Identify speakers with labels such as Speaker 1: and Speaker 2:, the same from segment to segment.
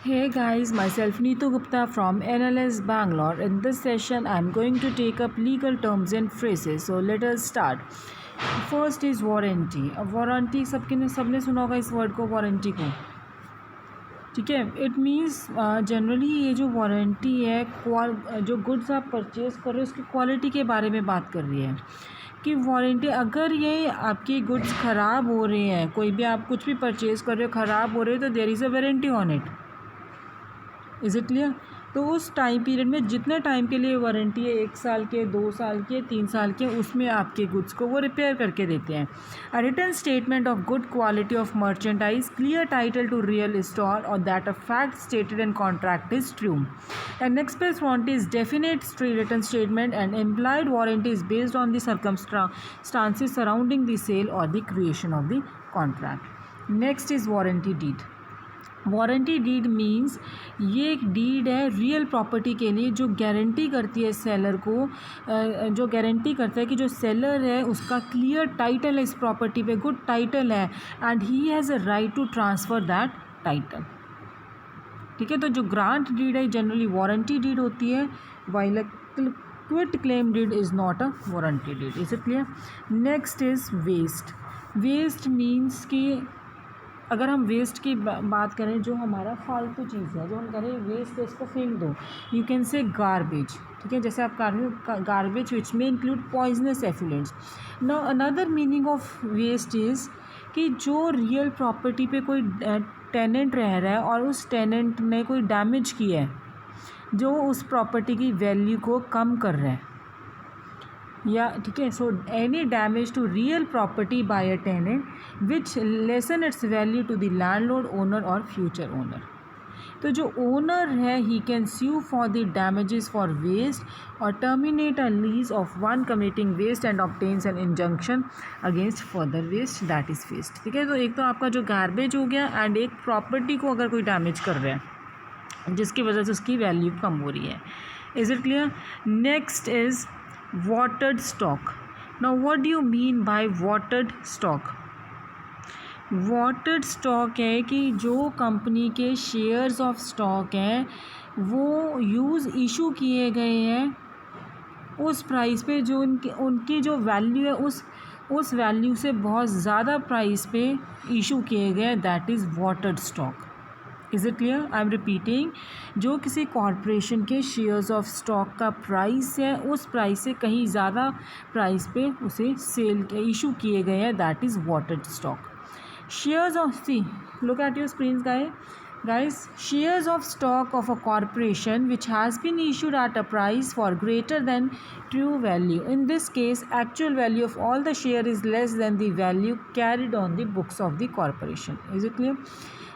Speaker 1: Hey guys, myself Neetu Gupta from NLS Bangalore. In this session, I'm going to take up legal terms and phrases. So let us start. First is warranty. अब warranty सबने सुना होगा इस word को, warranty को. ठीक है. It means generally ये जो वारंटी है, जो गुड्स आप परचेज कर रहे हो उसकी क्वालिटी के बारे में बात कर रही है कि वारंटी, अगर ये आपके गुड्स ख़राब हो रहे हैं, कोई भी आप कुछ भी परचेज़ कर रहे हो ख़राब हो रहे हो, तो there is a warranty on it. Is it clear? तो उस टाइम पीरियड में जितने टाइम के लिए वारंटी है, 1 साल के, 2 साल के, 3 साल के, उसमें आपके गुड्स को वो रिपेयर करके देते हैं. A written statement of good quality of merchandise, clear title to real store और that a fact stated in contract is true. An express warranty is definite written statement and employed warranty is based on the circumstances surrounding the sale और the creation of the contract. Next is warranty deed. Warranty deed means ये एक deed है real property के लिए, जो guarantee करती है seller को, जो गारंटी करता है कि जो सेलर है उसका क्लियर टाइटल है इस प्रॉपर्टी पे, गुड टाइटल है, and he has a right to transfer that title. ठीक है. तो जो ग्रांट डीड है जनरली वारंटी डीड होती है, while quit claim deed is not a warranty deed. Is it clear? Next is waste. Waste means कि अगर हम वेस्ट की बात करें, जो हमारा फालतू चीज़ है, जो हम करें वेस्ट है, इसको फेंक दो, यू कैन से गार्बेज. ठीक है. जैसे आप गार्बेज विच में include poisonous effluents. Now another meaning of waste is कि जो रियल प्रॉपर्टी पे कोई टेनेंट रह रहा है और उस टेनेंट ने कोई डैमेज किया है जो उस प्रॉपर्टी की वैल्यू को कम कर रहा है, या ठीक है. So any damage to real property by a tenant which lessen its value to the landlord, owner और फ्यूचर ओनर. तो जो ओनर है he can sue for the damages for waste और terminate a lease of one committing waste and obtains an injunction against further waste, that is waste. ठीक है. तो एक तो आपका जो गार्बेज हो गया, एंड एक प्रॉपर्टी को अगर कोई डैमेज कर रहा है जिसकी वजह से उसकी वैल्यू कम हो रही है. Is it clear? Next is watered stock. Now what do you mean by watered stock? watered stock है कि जो कंपनी के शेयर्स ऑफ स्टॉक हैं वो यूज़ इशू किए गए हैं उस प्राइस पे जो उनकी जो वैल्यू है उस वैल्यू से बहुत ज़्यादा प्राइस पे इशू किए गए, that is watered stock. Is it clear? I am repeating. जो किसी कॉरपोरेशन के शेयर्स ऑफ स्टॉक का प्राइस है उस प्राइस से कहीं ज़्यादा प्राइस पे उसे सेल इशू किए गए हैं, that is watered stock. Shares of see look at your screen guys, shares of stock of a corporation which has been issued at a price for greater than true value. In this case, actual value of all the share is less than the value carried on the books of the corporation. Is it clear?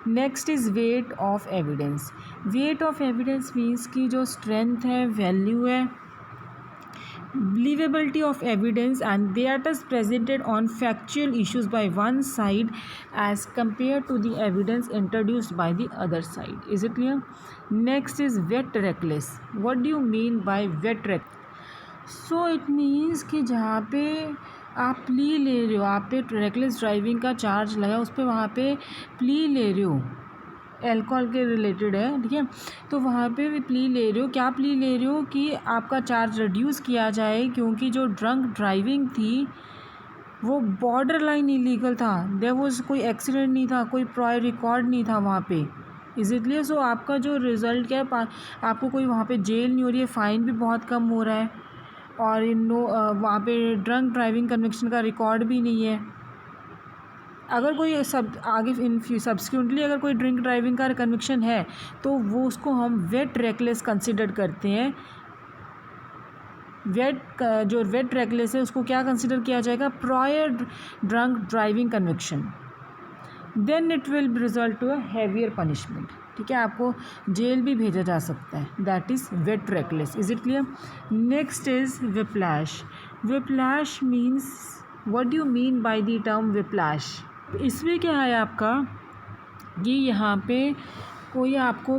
Speaker 1: Next is weight of evidence. Weight of evidence means की जो strength है, value है, believability of evidence and that is presented on factual issues by one side as compared to the evidence introduced by the other side. Is it clear? Next is vet reckless. What do you mean by vet reckless? So it means कि जहाँ पे आप plea ले रहे हो, आप पे reckless driving का चार्ज लगा, उस पर वहाँ पे प्ली ले रहे हो, एल्कोहल के रिलेटेड है. ठीक है. तो वहाँ पे भी प्ली ले रहे हो. क्या प्ली ले रहे हो कि आपका चार्ज रिड्यूस किया जाए क्योंकि जो ड्रंक ड्राइविंग थी वो बॉर्डर लाइन इलीगल था. देयर वाज कोई एक्सीडेंट नहीं था, कोई प्रायर रिकॉर्ड नहीं था वहाँ पे. Is it clear? सो आपका जो रिज़ल्ट क्या है, आपको कोई वहाँ पे जेल नहीं हो रही है, फ़ाइन भी बहुत कम हो रहा है, और वहाँ पे ड्रंक ड्राइविंग कन्विक्शन का रिकॉर्ड भी नहीं है. अगर कोई आगे सब्सिक्वेंटली अगर कोई ड्रिंक ड्राइविंग का कन्विक्शन है तो वो उसको हम वेट रेकलेस कंसिडर करते हैं. जो वेट रेकलेस है उसको क्या कंसिडर किया जाएगा? Prior drunk driving conviction. Then it will result to a heavier punishment. ठीक है. आपको जेल भी भेजा जा सकता है, that is wet reckless. Is it clear? Next is whiplash. Whiplash means, what do you mean by the term whiplash? इसमें क्या है आपका कि यहाँ पे कोई आपको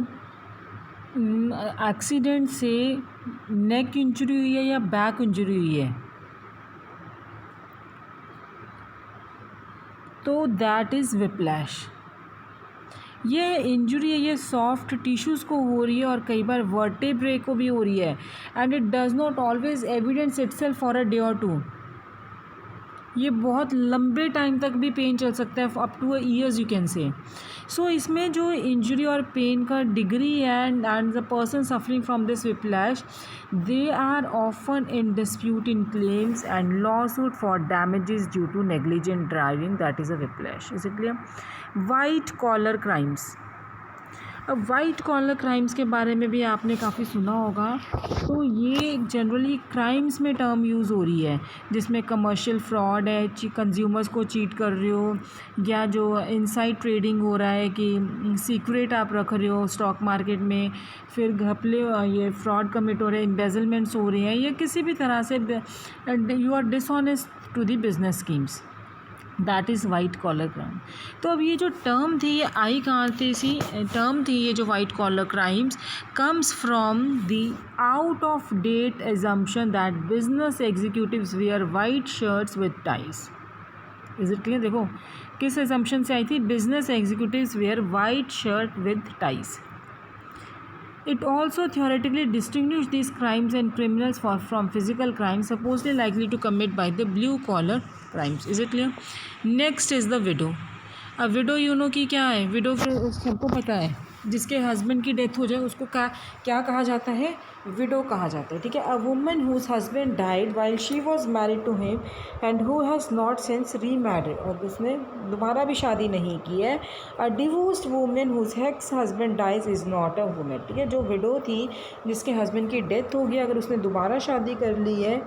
Speaker 1: एक्सीडेंट से नेक इंजरी हुई है या बैक इंजरी हुई है, तो दैट इज़ विप्लैश. ये इंजरी है ये सॉफ्ट टिश्यूज़ को हो रही है और कई बार वर्टेब्रे को भी हो रही है, and it does not always evidence itself for a day और टू। ये बहुत लंबे टाइम तक भी पेन चल सकता है, up to years you can say. So इसमें जो इंजरी और पेन का degree and the person suffering from this whiplash, they are often in dispute in claims and law suit for damages due to negligent driving, that is a whiplash. Is it clear? White collar crimes. अब white collar crimes के बारे में भी आपने काफ़ी सुना होगा। तो ये जनरली क्राइम्स में टर्म यूज़ हो रही है, जिसमें कमर्शियल फ्रॉड है, कंज्यूमर्स को चीट कर रहे हो, या जो इनसाइड ट्रेडिंग हो रहा है कि सीक्रेट आप रख रहे हो स्टॉक मार्केट में, फिर घपले ये फ्रॉड कमिट हो रहे हैं, एम्बेजलमेंट्स हो रहे हैं, या किसी भी तरह से you are dishonest to the business schemes, that is white collar crime. तो अब ये जो टर्म थी ये आई कहाँ थी? सी टर्म थी ये जो white collar crimes comes from the out of date assumption that business executives wear white shirts with ties. Is it clear? देखो किस एजम्पशन से आई थी? Business executives wear white shirt with ties. It also theoretically distinguished these crimes and criminals from physical crimes supposedly likely to commit by the blue collar crimes. Is it clear? Next is the widow. अब window you know की क्या है? Window फिर सबको पता है, जिसके husband की डेथ हो जाए उसको क्या कहा जाता है? विडो कहा जाता है। ठीक है। A woman whose husband died while she was married to him and who has not since remarried, और उसने दोबारा भी शादी नहीं की है। A divorced women whose ex husband dies is not a women. ठीक है। जो विडो थी जिसके हस्बैंड की डेथ हो गई, अगर उसने दोबारा शादी कर ली है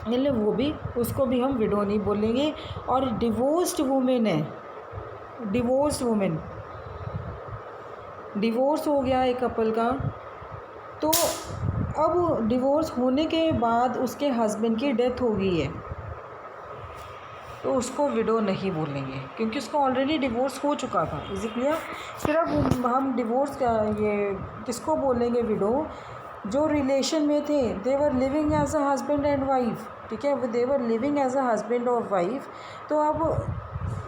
Speaker 1: मतलब वो भी, उसको भी हम विडो नहीं बोलेंगे। और डिवोर्स्ड वुमेन है, डिवोर्स्ड वुमेन, डिवोर्स हो गया एक कपल का, तो अब डिवोर्स होने के बाद उसके हस्बैंड की डेथ हो गई है तो उसको विडो नहीं बोलेंगे, क्योंकि उसको ऑलरेडी डिवोर्स हो चुका था। Is it clear? फिर अब हम डिवोर्स का ये किसको बोलेंगे विडो? जो रिलेशन में थे, they were living as a husband and wife. ठीक है। They were living as a husband और वाइफ, तो अब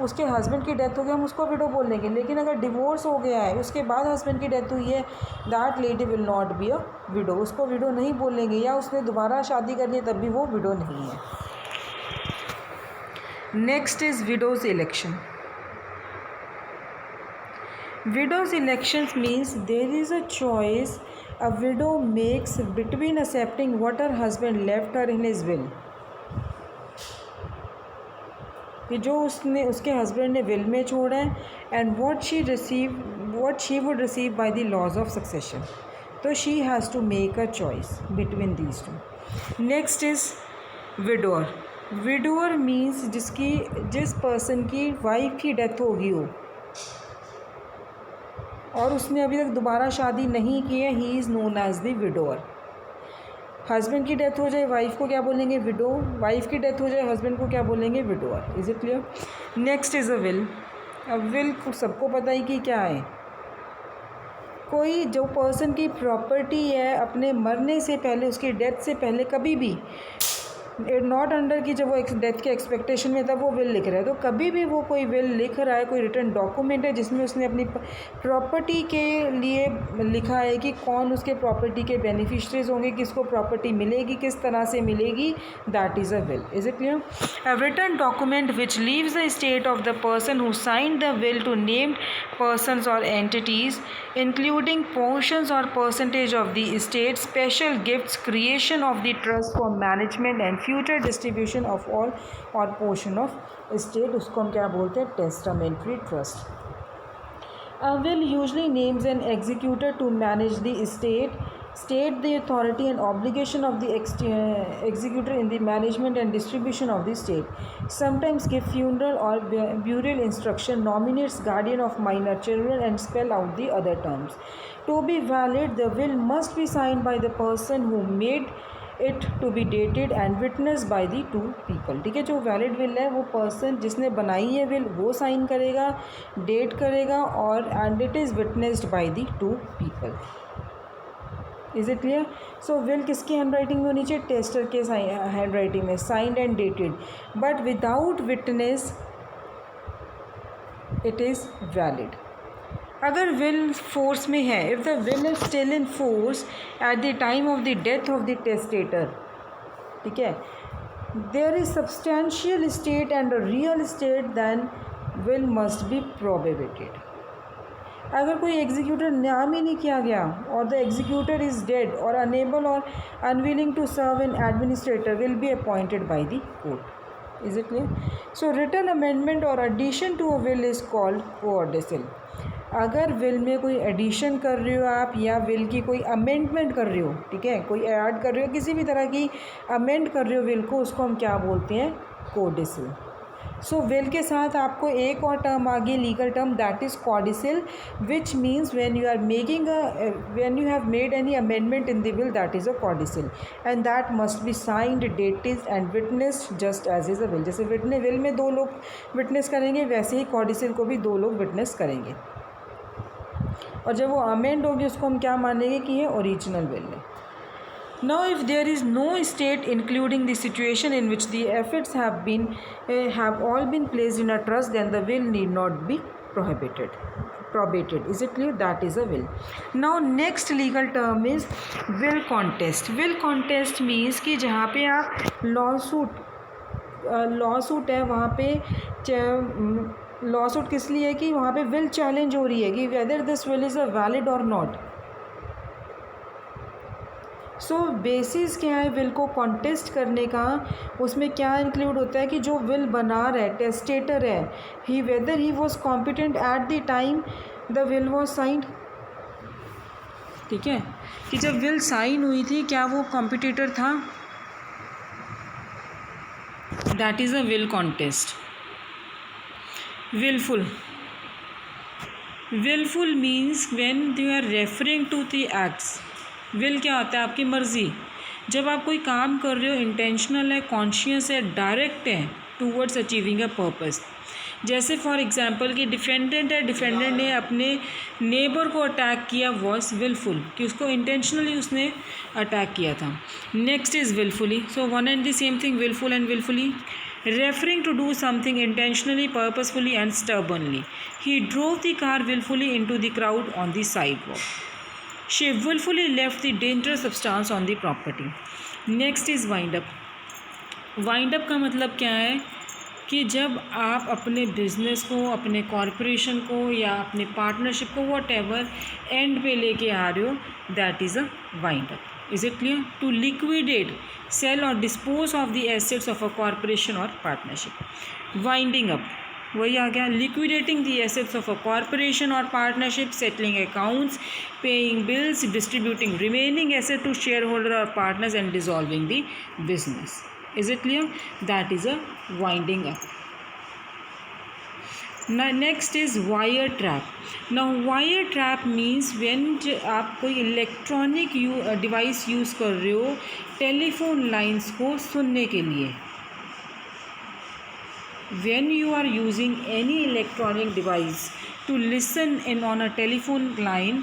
Speaker 1: उसके हस्बैंड की डेथ हो गई, हम उसको विडो बोलेंगे। लेकिन अगर डिवोर्स हो गया है, उसके बाद हस्बैंड की डेथ हुई है, that lady will not be a window, उसको विडो नहीं बोलेंगे। या उसने दोबारा शादी कर ली तब भी वो विडो नहीं है। Next is widows election. Widows elections means there is a choice a widow makes between accepting what her husband left her in his will, कि जो उसने उसके हस्बैंड ने विल में छोड़ा है, and what she would receive by the laws of succession, तो she has to make a choice between these two. Next is widower. widower means जिस पर्सन की वाइफ की डेथ होगी हो और उसने अभी तक दोबारा शादी नहीं की है, he is known as the widower. Husband की डेथ हो जाए वाइफ को क्या बोलेंगे? विडो। वाइफ की डेथ हो जाए हस्बैंड को क्या बोलेंगे? Widower. Is it clear? Next is a will. अब विल सबको पता ही कि क्या है, कोई जो पर्सन की प्रॉपर्टी है अपने मरने से पहले, उसकी डेथ से पहले कभी भी नॉट अंडर की, जब वो डेथ के एक्सपेक्टेशन में तब वो विल लिख रहा है, तो कभी भी वो कोई विल लिख रहा है, कोई रिटर्न डॉक्यूमेंट है जिसमें उसने अपनी प्रॉपर्टी के लिए लिखा है कि कौन उसके प्रॉपर्टी के बेनिफिशरीज होंगे, किसको प्रॉपर्टी मिलेगी, किस तरह से मिलेगी, that is a will. Is it clear? A written document which leaves the state of the person who signed the will to named persons or entities, including portions or percentage of the estate, special gifts, creation of the trust for management and future distribution of all or portion of estate, उसको हम क्या बोलते हैं? Testamentary trust. A will usually names an executor to manage the estate, state the authority and obligation of the executor in the management and distribution of the estate, sometimes give funeral or burial instruction, nominates guardian of minor children, and spell out the other terms. To be valid, the will must be signed by the person who made it to be dated and witness by the two people. ठीक है। जो valid will है वो person जिसने बनाई है will वो sign करेगा, डेट करेगा, और and it is witnessed by the two people. Is it clear? So will किसकी हैंड राइटिंग में होनी चाहिए? टेस्टर के हैंड राइटिंग में, signed and dated, but without witness it is valid. अगर विल फोर्स में है, if the will is still in force at the time of the death of the testator, ठीक है, there is substantial state and a real state, then will must be prohibited. अगर कोई executor नाम ही नहीं किया गया और द एग्जीक्यूटर इज डेड और अनेबल और unwilling to serve an administrator will be appointed by the court. Is it clear? So written amendment और addition to a will is called codicil. अगर विल में कोई एडिशन कर रहे हो आप या विल की कोई अमेंडमेंट कर रहे हो, ठीक है, कोई ऐड कर रहे हो, किसी भी तरह की अमेंड कर रहे हो विल को, उसको हम क्या बोलते हैं? कोडिसल। सो विल के साथ आपको एक और टर्म आ गई, legal term, that is codicil, which means when you are making when you have made any amendment in the will, that is a codicil and that must be signed, dated and witnessed just as is a will. जैसे will में 2 लोग witness करेंगे, वैसे ही कॉडिसल को भी 2 लोग witness करेंगे, और जब वो अमेंड होगी उसको हम क्या मानेंगे कि ये ओरिजिनल विल है। Now, if there is no state including the situation in which the assets have all been placed in a trust, then the will need not be probated. Is it clear? That is a will. Now, next legal term is will contest. Will contest means कि जहाँ पे आप lawsuit है, वहाँ पे lawsuit किस लिए है कि वहाँ पे विल चैलेंज हो रही है कि whether this will is a valid और नॉट। सो बेसिस क्या है विल को कॉन्टेस्ट करने का? उसमें क्या इंक्लूड होता है कि जो विल बना रहा है, टेस्टेटर है, he whether he was competent at the time the will was signed, ठीक है, कि जब विल साइन हुई थी क्या वो कॉम्पिटिटर था? That is a will contest. Wilful means when you are referring to the acts. Will क्या होता है? आपकी मर्ज़ी। जब आप कोई काम कर रहे हो, इंटेंशनल है, कॉन्शियस है, डायरेक्ट है टूवर्ड्स अचीविंग अ पर्पस। जैसे फॉर एग्जांपल कि डिफेंडेंट है, डिफेंडेंट ने अपने नेबर को अटैक किया, वॉज विलफुल, कि उसको इंटेंशनली उसने अटैक किया था। Next is wilfully. So one and the same thing, wilful and wilfully. Referring to do something intentionally, purposefully and stubbornly. He drove the car willfully into the crowd on the sidewalk. She willfully left the dangerous substance on the property. Next is wind up. Wind up का मतलब क्या है कि जब आप अपने business को, अपने कॉरपोरेशन को या अपने पार्टनरशिप को whatever एंड पे लेके आ रहे हो, that is a wind up. Is it clear? To liquidate, sell or dispose of the assets of a corporation or partnership. Winding up, वही आ गया, liquidating the assets of a corporation or partnership, settling accounts, paying bills, distributing remaining asset to shareholder or partners and dissolving the business. Is it clear? That is a winding up. Next is wire trap. Now wire trap means when आप कोई electronic device use कर रहे हो telephone lines को सुनने के लिए। When you are using any electronic device to listen in on a telephone line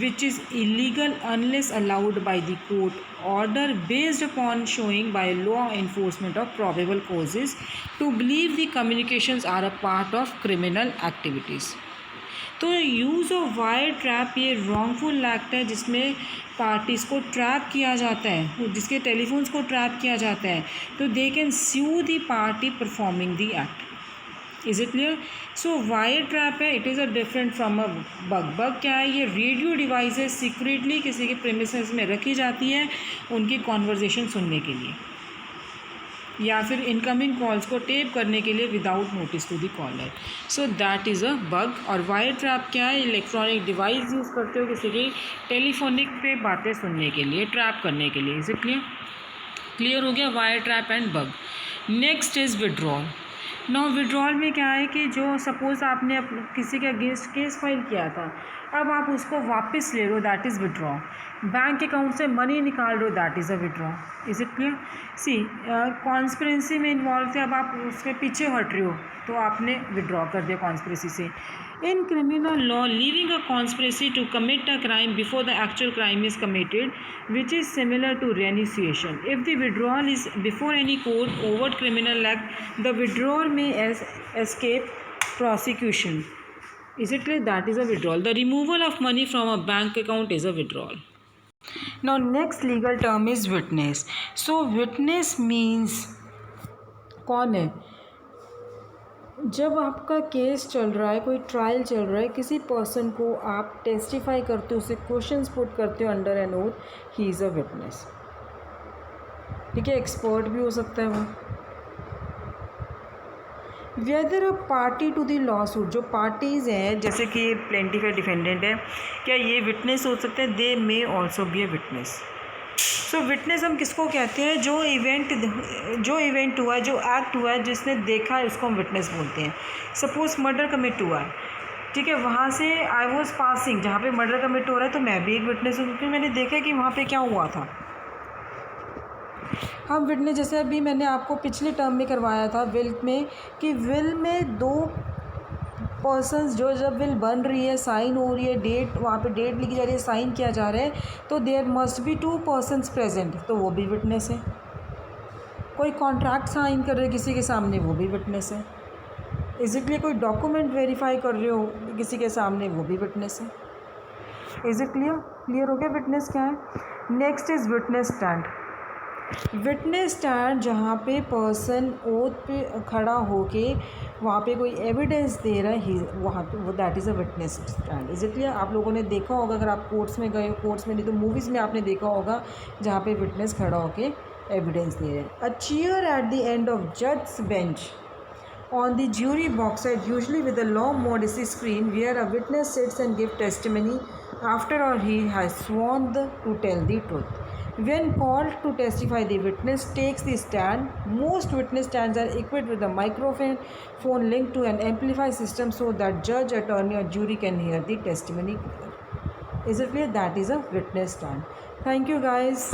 Speaker 1: which is illegal unless allowed by the court order based upon showing by law enforcement of probable causes to believe the communications are a part of criminal activities. तो use of wire trap ये wrongful act है जिसमें parties को trap किया जाता है, जिसके telephones को ट्रैप किया जाता है, तो they can sue the party performing the act. Is it clear? So wire trap है, it is a different from a bug. Bug क्या है? ये रेडियो डिवाइसेस सीक्रेटली किसी के प्रेमिसेस में रखी जाती है उनकी कॉन्वर्जेशन सुनने के लिए या फिर इनकमिंग कॉल्स को टेप करने के लिए without notice to the caller. So that is a bug. और वायर ट्रैप क्या है? इलेक्ट्रॉनिक डिवाइस यूज़ करते हो किसी की टेलीफोनिक पे बातें सुनने के लिए, ट्रैप करने के लिए। Is it clear? क्लियर हो गया wire trap and bug. Next is withdrawal. Now withdrawal में क्या है कि जो सपोज़ आपने किसी के अगेंस्ट केस फाइल किया था, अब आप उसको वापस ले रहे हो, that is withdraw. Bank account से मनी निकाल रहे हो, that is a withdraw. Is it clear? See conspiracy में इन्वॉल्व थे, अब आप उसके पीछे हट रहे हो तो आपने विड्रॉ कर दिया कॉन्स्पिरेसी से। In criminal law, leaving a conspiracy to commit a crime before the actual crime is committed, which is similar to renunciation. If the withdrawal is before any court overt criminal act, the withdrawal may escape prosecution. Is it clear? That is a withdrawal. The removal of money from a bank account is a withdrawal. Now next legal term is witness. So witness means कौन है? जब आपका case चल रहा है, कोई trial चल रहा है, किसी पर्सन को आप टेस्टिफाई करते हो, उसे क्वेश्चंस पुट करते हो under an oath, he is a witness. ठीक है, एक्सपर्ट भी हो सकता है वो. Whether a party to the lawsuit, जो पार्टीज़ हैं जैसे कि ये प्लेंटिफ या डिफेंडेंट है, क्या ये विटनेस हो सकते हैं? They may also be a witness. So witness हम किसको कहते हैं? जो इवेंट हुआ है, जो एक्ट हुआ है, जिसने देखा है, उसको हम विटनेस बोलते हैं. सपोज मर्डर कमिट हुआ है, ठीक है, वहाँ से आई वॉज पासिंग, जहाँ पे मर्डर कमिट हो रहा है, तो मैं भी एक विटनेस हूँ क्योंकि मैंने देखा कि वहाँ पे क्या हुआ था. हम विटनेस, जैसे अभी मैंने आपको पिछले टर्म में करवाया था विल में, कि विल में दो पर्सन्स, जो जब विल बन रही है, साइन हो रही है, डेट वहाँ पे डेट लिखी जा रही है, साइन किया जा रहा है, तो there must be two persons present, तो वो भी विटनेस है. कोई कॉन्ट्रैक्ट साइन कर रहे हैं किसी के सामने, वो भी विटनेस है. इसलिए कोई डॉक्यूमेंट वेरीफाई कर रहे हो किसी के सामने, वो भी विटनेस है. इज इट क्लियर हो गया विटनेस क्या है? Next is witness stand. Witness stand जहाँ पे पर्सन ओथ पे खड़ा होके वहाँ पे कोई एविडेंस दे रहा है, वहाँ पे वो that is a witness stand. Is it आप लोगों ने देखा होगा, अगर आप कोर्ट्स में गए हो, कोर्ट्स में नहीं तो मूवीज़ में आपने देखा होगा, जहाँ पे विटनेस खड़ा होके एविडेंस दे रहे हैं. A chair at the end of जज bench on the jury box side, usually with a long modesty screen, where a witness sits and gives testimony after or he has sworn to tell the truth. When called to testify, the witness takes the stand. Most witness stands are equipped with a microphone linked to an amplifier system so that judge, attorney or jury can hear the testimony. Is it clear? That is a witness stand. Thank you guys.